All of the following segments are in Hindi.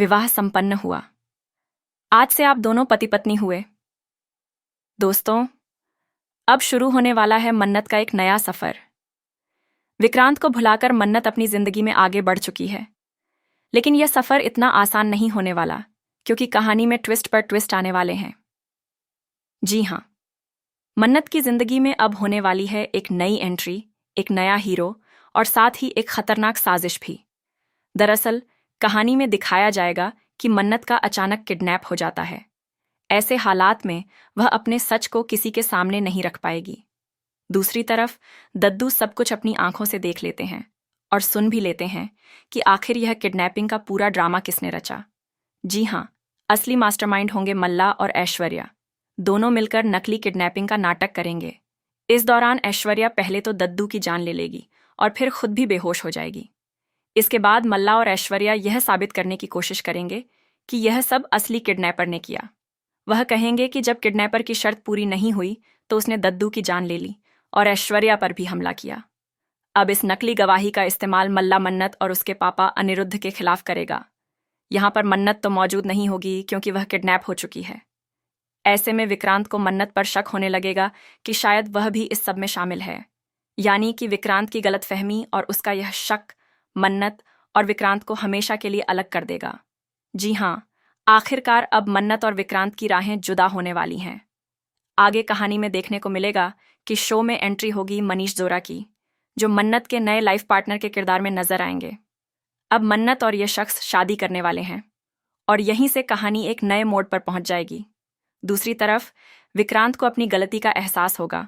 विवाह संपन्न हुआ। आज से आप दोनों पति पत्नी हुए। दोस्तों, अब शुरू होने वाला है मन्नत का एक नया सफर। विक्रांत को भुलाकर मन्नत अपनी जिंदगी में आगे बढ़ चुकी है, लेकिन यह सफर इतना आसान नहीं होने वाला, क्योंकि कहानी में ट्विस्ट पर ट्विस्ट आने वाले हैं। जी हाँ, मन्नत की जिंदगी में अब होने वाली है एक नई एंट्री, एक नया हीरो और साथ ही एक खतरनाक साजिश भी। दरअसल कहानी में दिखाया जाएगा कि मन्नत का अचानक किडनैप हो जाता है। ऐसे हालात में वह अपने सच को किसी के सामने नहीं रख पाएगी। दूसरी तरफ दद्दू सब कुछ अपनी आंखों से देख लेते हैं और सुन भी लेते हैं कि आखिर यह किडनैपिंग का पूरा ड्रामा किसने रचा। जी हाँ, असली मास्टरमाइंड होंगे मल्ला और ऐश्वर्या। दोनों मिलकर नकली किडनैपिंग का नाटक करेंगे। इस दौरान ऐश्वर्या पहले तो दद्दू की जान ले लेगी और फिर खुद भी बेहोश हो जाएगी। इसके बाद मल्ला और ऐश्वर्या यह साबित करने की कोशिश करेंगे कि यह सब असली किडनैपर ने किया। वह कहेंगे कि जब किडनैपर की शर्त पूरी नहीं हुई तो उसने दद्दू की जान ले ली और ऐश्वर्या पर भी हमला किया। अब इस नकली गवाही का इस्तेमाल मल्ला मन्नत और उसके पापा अनिरुद्ध के खिलाफ करेगा। यहाँ पर मन्नत तो मौजूद नहीं होगी क्योंकि वह किडनैप हो चुकी है। ऐसे में विक्रांत को मन्नत पर शक होने लगेगा कि शायद वह भी इस सब में शामिल है। यानी कि विक्रांत की गलतफहमी और उसका यह शक मन्नत और विक्रांत को हमेशा के लिए अलग कर देगा। जी हाँ, आखिरकार अब मन्नत और विक्रांत की राहें जुदा होने वाली हैं। आगे कहानी में देखने को मिलेगा कि शो में एंट्री होगी मनीष जोरा की, जो मन्नत के नए लाइफ पार्टनर के किरदार में नजर आएंगे। अब मन्नत और यह शख्स शादी करने वाले हैं और यहीं से कहानी एक नए मोड़ पर पहुंच जाएगी। दूसरी तरफ विक्रांत को अपनी गलती का एहसास होगा।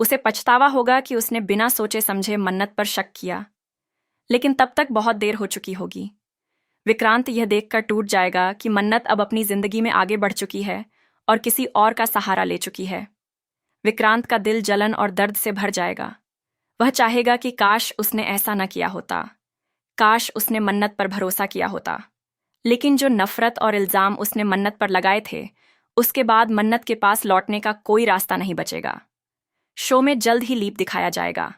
उसे पछतावा होगा कि उसने बिना सोचे समझे मन्नत पर शक किया, लेकिन तब तक बहुत देर हो चुकी होगी। विक्रांत यह देखकर टूट जाएगा कि मन्नत अब अपनी जिंदगी में आगे बढ़ चुकी है और किसी और का सहारा ले चुकी है। विक्रांत का दिल जलन और दर्द से भर जाएगा। वह चाहेगा कि काश उसने ऐसा न किया होता, काश उसने मन्नत पर भरोसा किया होता। लेकिन जो नफरत और इल्जाम उसने मन्नत पर लगाए थे, उसके बाद मन्नत के पास लौटने का कोई रास्ता नहीं बचेगा। शो में जल्द ही लीप दिखाया जाएगा।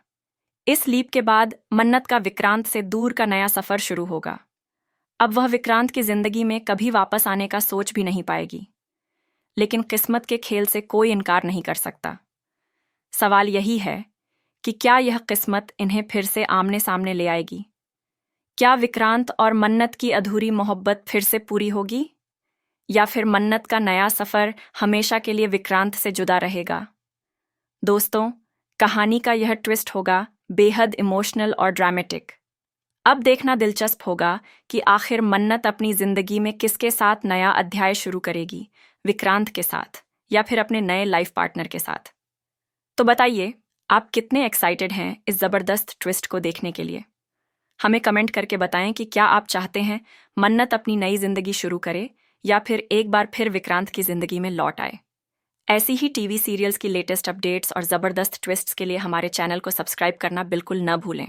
इस लीप के बाद मन्नत का विक्रांत से दूर का नया सफर शुरू होगा। अब वह विक्रांत की जिंदगी में कभी वापस आने का सोच भी नहीं पाएगी, लेकिन किस्मत के खेल से कोई इनकार नहीं कर सकता। सवाल यही है कि क्या यह किस्मत इन्हें फिर से आमने सामने ले आएगी? क्या विक्रांत और मन्नत की अधूरी मोहब्बत फिर से पूरी होगी, या फिर मन्नत का नया सफर हमेशा के लिए विक्रांत से जुदा रहेगा? दोस्तों, कहानी का यह ट्विस्ट होगा बेहद इमोशनल और ड्रामेटिक। अब देखना दिलचस्प होगा कि आखिर मन्नत अपनी जिंदगी में किसके साथ नया अध्याय शुरू करेगी, विक्रांत के साथ या फिर अपने नए लाइफ पार्टनर के साथ। तो बताइए, आप कितने एक्साइटेड हैं इस जबरदस्त ट्विस्ट को देखने के लिए? हमें कमेंट करके बताएं कि क्या आप चाहते हैं मन्नत अपनी नई जिंदगी शुरू करे या फिर एक बार फिर विक्रांत की जिंदगी में लौट आए। ऐसी ही टीवी सीरियल्स की लेटेस्ट अपडेट्स और जबरदस्त ट्विस्ट्स के लिए हमारे चैनल को सब्सक्राइब करना बिल्कुल न भूलें।